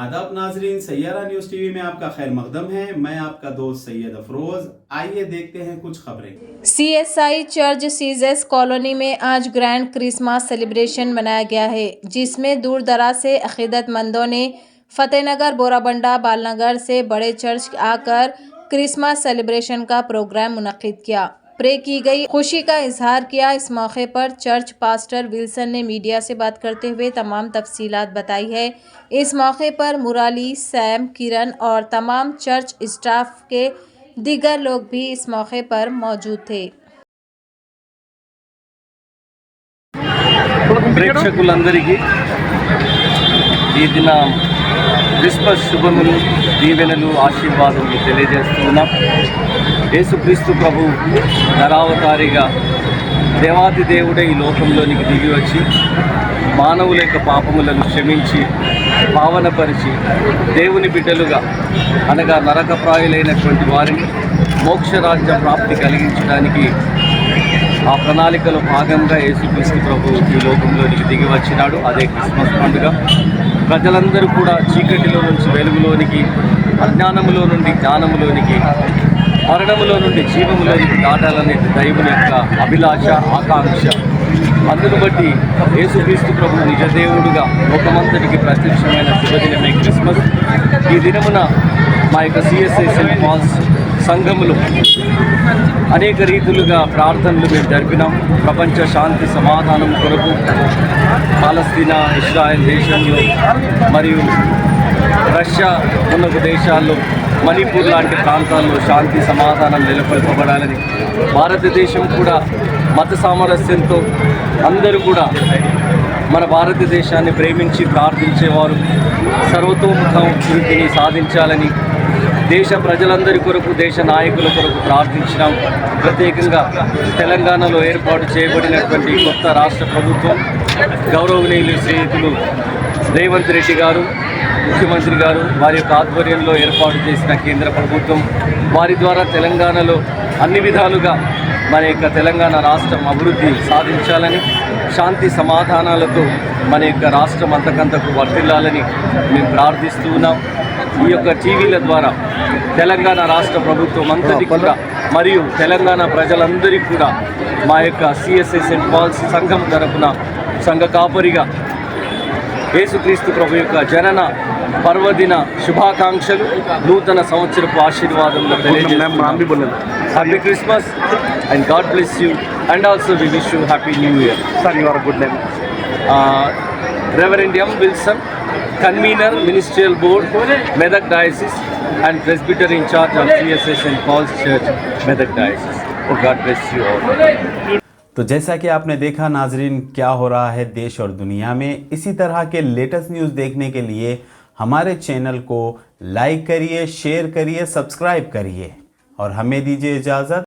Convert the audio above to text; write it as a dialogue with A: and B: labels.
A: आदाब नाजरीन, Saiyaara news TV में आपका खैर मकदम है। मैं आपका दोस्त सैयद अफरोज। आइए देखते हैं कुछ खबरें।
B: CSI चर्च सीजेस कॉलोनी में आज ग्रैंड क्रिसमस सेलिब्रेशन मनाया गया है, जिसमें दूर दराज से अकीदतमंदों ने फतेहनगर, बोराबंडा, बालनगर से बड़े चर्च आकर क्रिसमस सेलिब्रेशन का प्रोग्राम मुनक्किद किया। प्रे की गई, खुशी का इजहार किया। इस मौके पर चर्च पास्टर विल्सन ने मीडिया से बात करते हुए तमाम तफसीलात बताई है। इस मौके पर मुराली, सैम, किरण और तमाम चर्च स्टाफ के दीगर लोग भी इस मौके पर मौजूद थे।
C: ప్రేక్షకులందరికీ ఈ దిన క్రిస్మస్ శుభములు, దీవెనలు, ఆశీర్వాదములు తెలియజేస్తున్నాం. యేసుక్రీస్తు ప్రభు నరావతారిగా దేవాది దేవుడే ఈ లోకంలోనికి దిగి వచ్చి మానవుల యొక్క పాపములను క్షమించి పావనపరిచి దేవుని బిడ్డలుగా అనగా నరకప్రాయులైనటువంటి వారిని మోక్షరాజ్య ప్రాప్తి కలిగించడానికి ఆ ప్రణాళికలో భాగంగా యేసుక్రీస్తు ప్రభు ఈ లోకంలోనికి దిగి వచ్చినాడు. అదే క్రిస్మస్ పండుగ. ప్రజలందరూ కూడా చీకటిలో నుంచి వెలుగులోనికి, అజ్ఞానములో నుండి జ్ఞానములోనికి, మరణములో నుండి జీవములోనికి దాటాలనే దైవుని యొక్క అభిలాష, ఆకాంక్ష. అందును బట్టి యేసుక్రీస్తు ప్రభు నిజదేవుడుగా లోకమంతటికి ప్రత్యక్షమైన శుభదినమే క్రిస్మస్. ఈ దినమున మా యొక్క CSI సెయింట్ పాల్స్ సంఘములు అనేక రీతులుగా ప్రార్థనలు మేము జరిపినాం. ప్రపంచ శాంతి సమాధానం కొరకు పాలస్తీనా, ఇజ్రాయెల్ దేశంలో మరియు రష్యా మున్నగు దేశాల్లో, మణిపూర్ లాంటి ప్రాంతాల్లో శాంతి సమాధానం నెలకొల్పబడాలని, భారతదేశం కూడా మత సామరస్యంతో అందరూ కూడా మన భారతదేశాన్ని ప్రేమించి ప్రార్థించేవారు సర్వతోముఖ అభివృద్ధిని సాధించాలని దేశ ప్రజలందరి కొరకు, దేశ నాయకుల కొరకు ప్రార్థించినాం. ప్రత్యేకంగా తెలంగాణలో ఏర్పాటు చేయబడినటువంటి కొత్త రాష్ట్ర ప్రభుత్వం గౌరవనీయులు శ్రీయుతులు రేవంత్ రెడ్డి గారు, ముఖ్యమంత్రి గారు, వారి యొక్క ఆధ్వర్యంలో ఏర్పాటు చేసిన కేంద్ర ప్రభుత్వం, వారి ద్వారా తెలంగాణలో అన్ని విధాలుగా మన యొక్క తెలంగాణ రాష్ట్రం అభివృద్ధి సాధించాలని, శాంతి సమాధానాలతో మన యొక్క రాష్ట్రం అంతకంతకు వర్ధిల్లాలని మేము ప్రార్థిస్తూ ఉన్నాం. ఈ యొక్క టీవీల ద్వారా తెలంగాణ రాష్ట్ర ప్రభుత్వం అంతటి కూడా మరియు తెలంగాణ ప్రజలందరికీ కూడా మా యొక్క CSI సెయింట్ పాల్స్ సంఘం తరపున సంఘ కాపరిగా యేసుక్రీస్తు ప్రభు యొక్క జనన పర్వదిన శుభాకాంక్షలు, నూతన సంవత్సరపు ఆశీర్వాదములు తెలియజేస్తున్నాం. Happy Christmas and god bless you and also we wish you happy new year. Sir, your good name? Reverend M. Wilson, Convener, Ministerial Board, Medak Diocese, and Presbyter in charge of CSI St. Paul's Church, Medak Diocese. Oh, God bless you all.
A: तो जैसा कि आपने देखा नाजरीन, क्या हो रहा है देश और दुनिया में, इसी तरह के लेटेस्ट न्यूज़ देखने के लिए हमारे चैनल को लाइक करिए, शेयर करिए, सब्सक्राइब करिए और हमें दीजिए इजाज़त।